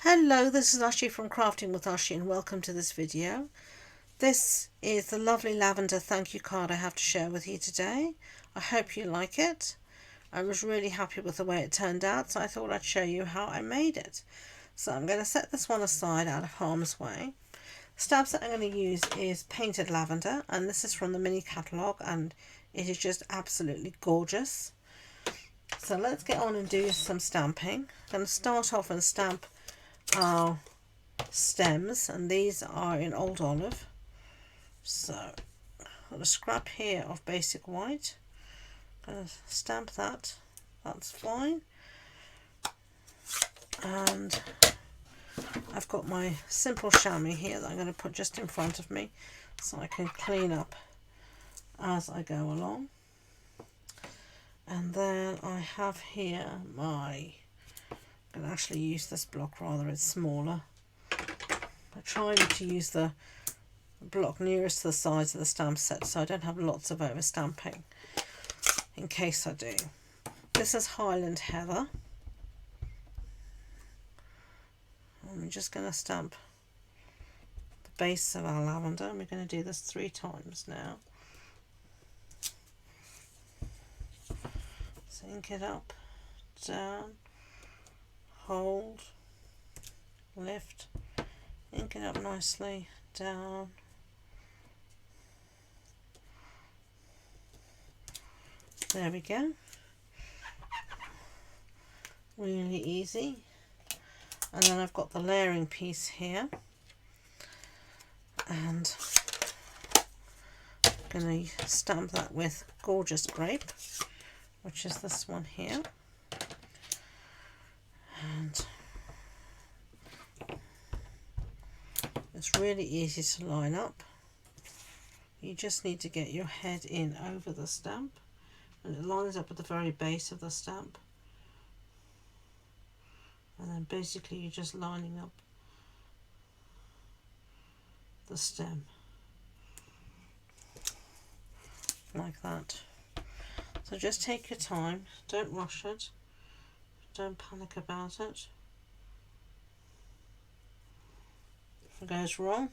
Hello, this is Ashee from Crafting with Ashee and welcome to this video. This is the lovely lavender thank you card I have to share with you today. I hope you like it. I was really happy with the way it turned out, so I thought I'd show you how I made it. So I'm going to set this one aside out of harm's way. The stamps that I'm going to use is Painted Lavender, and this is from the mini catalogue, and it is just absolutely gorgeous. So let's get on and do some stamping. I'm going to start off and stamp our stems, and these are in Old Olive. So I've got a scrap here of basic white. I'm going to stamp that. That's fine. And I've got my simple chamois here that I'm going to put just in front of me so I can clean up as I go along. And then I have here my, I'm going to actually use this block rather, it's smaller. I'm trying to use the block nearest to the sides of the stamp set so I don't have lots of over stamping in case I do. This is Highland Heather. I'm just going to stamp the base of our lavender, and we're going to do this 3 times now. So ink it up, down, hold, lift, ink it up nicely, down, there we go, really easy. And then I've got the layering piece here, and I'm going to stamp that with Gorgeous Grape, which is this one here. And it's really easy to line up. You just need to get your head in over the stamp, and it lines up at the very base of the stamp. And then basically you're just lining up the stem like that. So just take your time, don't rush it, don't panic about it. If it goes wrong,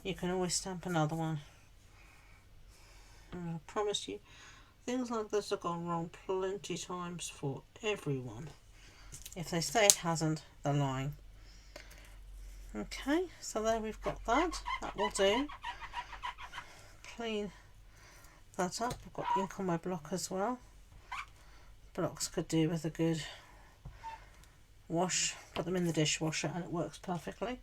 you can always stamp another one. And I promise you, things like this have gone wrong plenty times for everyone. If they say it hasn't, they're lying. Okay, so there we've got that. That will do. Clean that up. I've got ink on my block as well. Blocks could do with a good wash. Put them in the dishwasher and it works perfectly.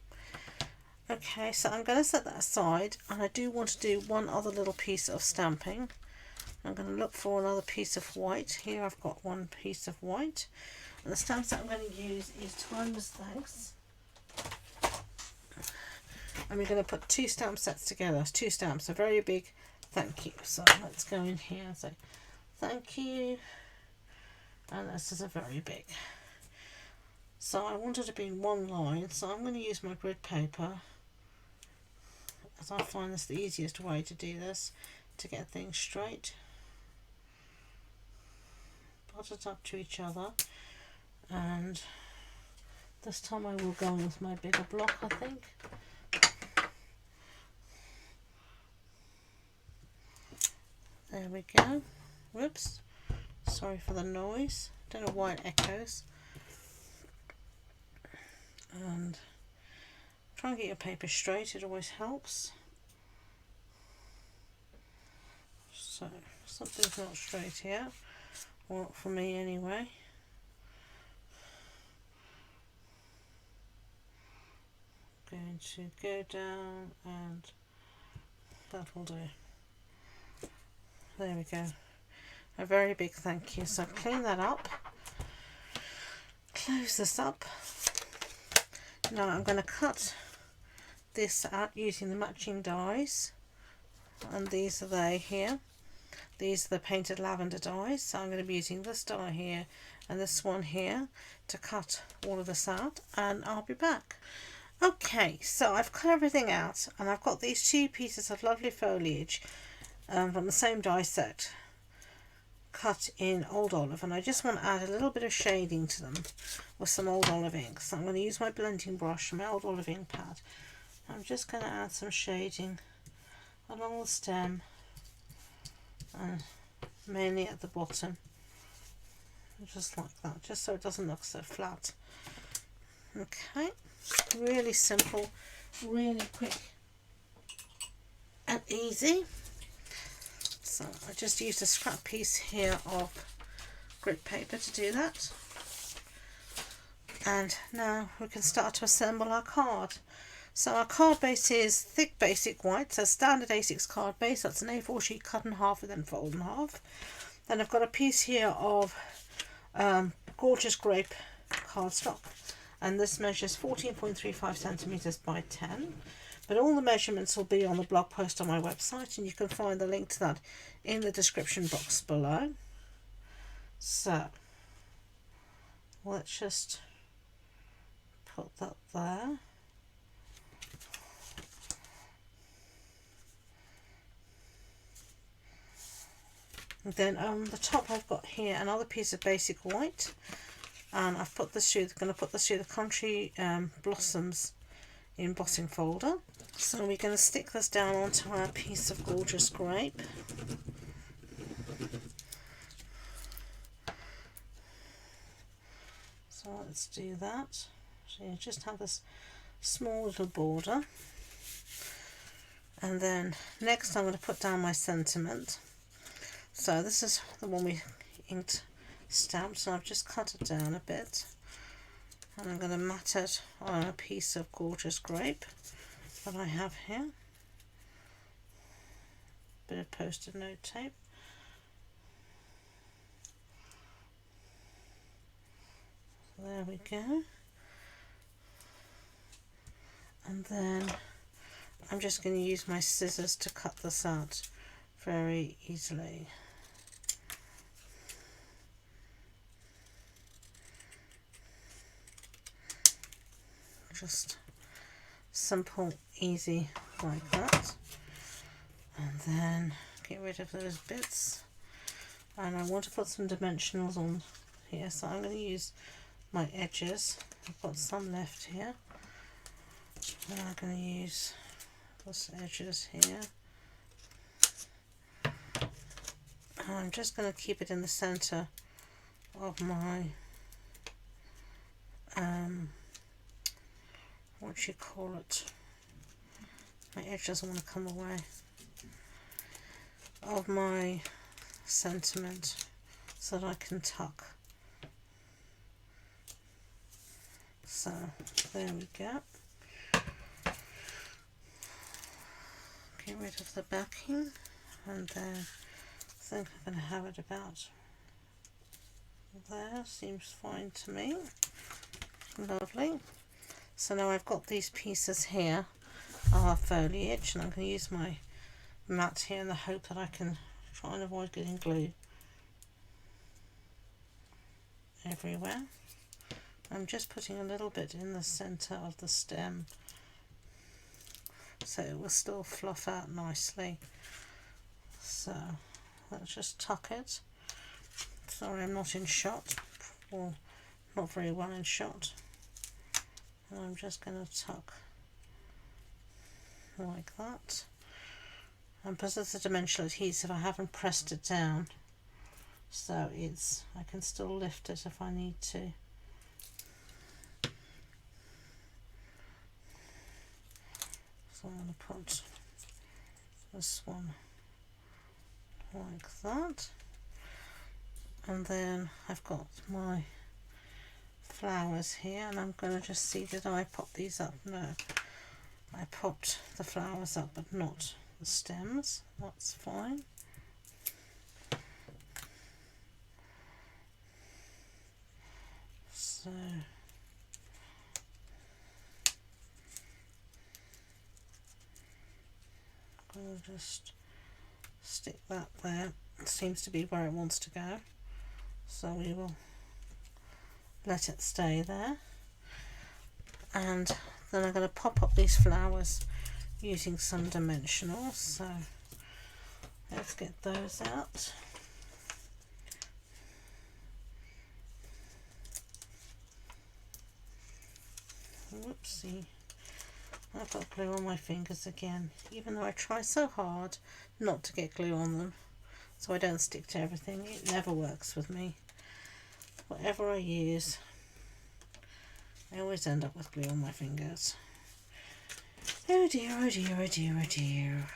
Okay, so I'm going to set that aside, and I do want to do one other little piece of stamping. I'm going to look for another piece of white. Here I've got one piece of white. And the stamps that I'm going to use is Timeless Thanks. And we're going to put 2 stamp sets together. 2 stamps, a very big thank you. So let's go in here and say thank you. And this is a very big. So I want it to be in one line. So I'm going to use my grid paper, as I find this the easiest way to do this, to get things straight. Put it up to each other. And this time I will go in with my bigger block, I think. There we go. Whoops. Sorry for the noise. Don't know why it echoes. And try and get your paper straight. It always helps. So something's not straight here. Or not for me anyway. Going to go down, and that will do. There we go. A very big thank you. So clean that up. Close this up. Now I'm going to cut this out using the matching dies, and these are they here. These are the Painted Lavender dies. So I'm going to be using this die here and this one here to cut all of this out, and I'll be back. Okay, so I've cut everything out, and I've got these 2 pieces of lovely foliage from the same die set. cut in Old Olive, and I just want to add a little bit of shading to them with some Old Olive ink. So I'm going to use my blending brush, my Old Olive ink pad. I'm just going to add some shading along the stem and mainly at the bottom, just like that, just so it doesn't look so flat. Okay, really simple, really quick and easy. So I just used a scrap piece here of grit paper to do that. And now we can start to assemble our card. So our card base is thick basic white, so standard A6 card base. That's an A4 sheet cut in half and then fold in half. Then I've got a piece here of gorgeous grape cardstock, and this measures 14.35 centimeters by 10. But all the measurements will be on the blog post on my website, and you can find the link to that in the description box below. So let's just put that there. And then on the top I've got here another piece of basic white, and I've put this through, going to put this through the Country Blossoms embossing folder. So we're going to stick this down onto our piece of gorgeous grape. So let's do that. So you just have this small little border, and then next I'm going to put down my sentiment. So this is the one we inked stamped, so I've just cut it down a bit, and I'm going to mat it on a piece of gorgeous grape that I have here. Bit of post-it note tape. There we go. And then I'm just going to use my scissors to cut this out very easily. Just simple, easy like that. And then get rid of those bits. And I want to put some dimensionals on here, so I'm going to use my edges. I've got some left here. And I'm going to use those edges here. And I'm just going to keep it in the center of my what you call it, my edge doesn't want to come away, of my sentiment, so that I can tuck. So there we go. Get rid of the backing, and then I think I'm going to have it about there. Seems fine to me. Lovely. So now I've got these pieces here of foliage, and I'm going to use my mat here in the hope that I can try and avoid getting glue everywhere. I'm just putting a little bit in the center of the stem so it will still fluff out nicely. So let's just tuck it. Sorry, I'm not in shot, or not very well in shot. And I'm just going to tuck like that. And because it's a dimensional adhesive, I haven't pressed it down, so I can still lift it if I need to. So I'm going to put this one like that. And then I've got my flowers here, and I'm going to just see, did I pop these up? No, I popped the flowers up but not the stems. That's fine. So I'm going to just stick that there. It seems to be where it wants to go, so we will let it stay there. And then I'm going to pop up these flowers using some dimensionals, so let's get those out. Whoopsie. I've got glue on my fingers again, even though I try so hard not to get glue on them so I don't stick to everything. It never works with me. Whatever I use, I always end up with glue on my fingers. Oh dear, oh dear, oh dear, oh dear.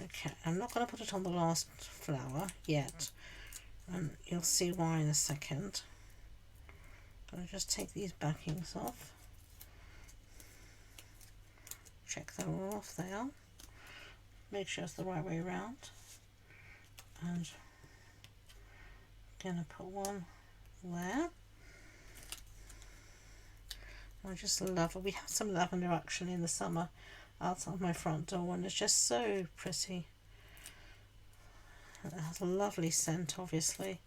Okay, I'm not going to put it on the last flower yet, and you'll see why in a second. I'm going to just take these backings off. Check they're all off there. Make sure it's the right way around. And I'm going to put one there. I just love it. We have some lavender actually in the summer outside my front door, and it's just so pretty. It has a lovely scent, obviously.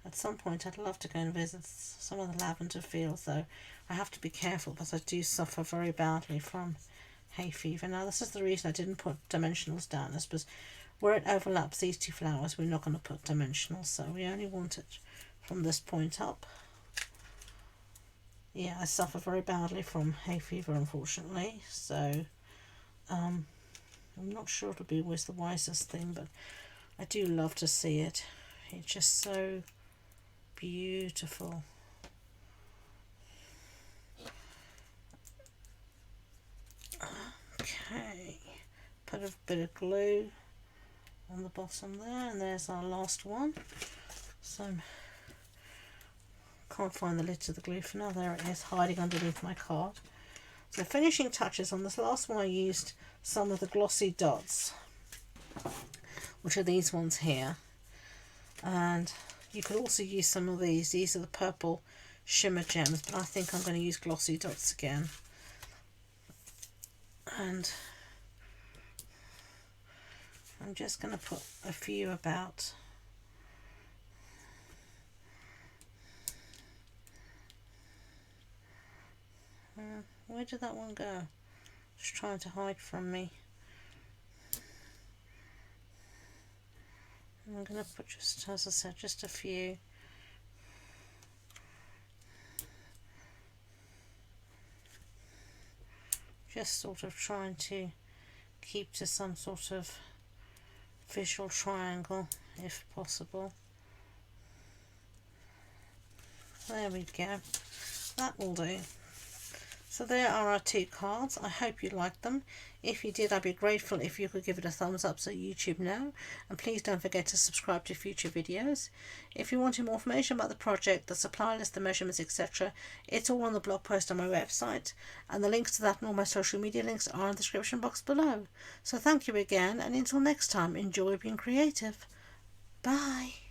At some point I'd love to go and visit some of the lavender fields, though I have to be careful because I do suffer very badly from hay fever. Now this is the reason I didn't put dimensionals down, is because where it overlaps these two flowers we're not going to put dimensionals, so we only want it from this point up. Yeah, I suffer very badly from hay fever, unfortunately, so I'm not sure it'll be always the wisest thing, but I do love to see it. It's just so beautiful. Okay, put a bit of glue on the bottom there, and there's our last one. So can't find the lid to the glue for now. There it is, hiding underneath my card. So finishing touches on this last one, I used some of the glossy dots, which are these ones here, and you could also use some of these. These are the purple shimmer gems, but I think I'm going to use glossy dots again. And I'm just going to put a few about. Where did that one go? Just trying to hide from me. I'm going to put, just as I said, just a few. Just sort of trying to keep to some sort of visual triangle if possible. There we go. That will do. So there are our two cards. I hope you liked them. If you did, I'd be grateful if you could give it a thumbs up so YouTube know. And please don't forget to subscribe to future videos. If you wanted more information about the project, the supply list, the measurements, etc., it's all on the blog post on my website. And the links to that and all my social media links are in the description box below. So thank you again, and until next time, enjoy being creative. Bye.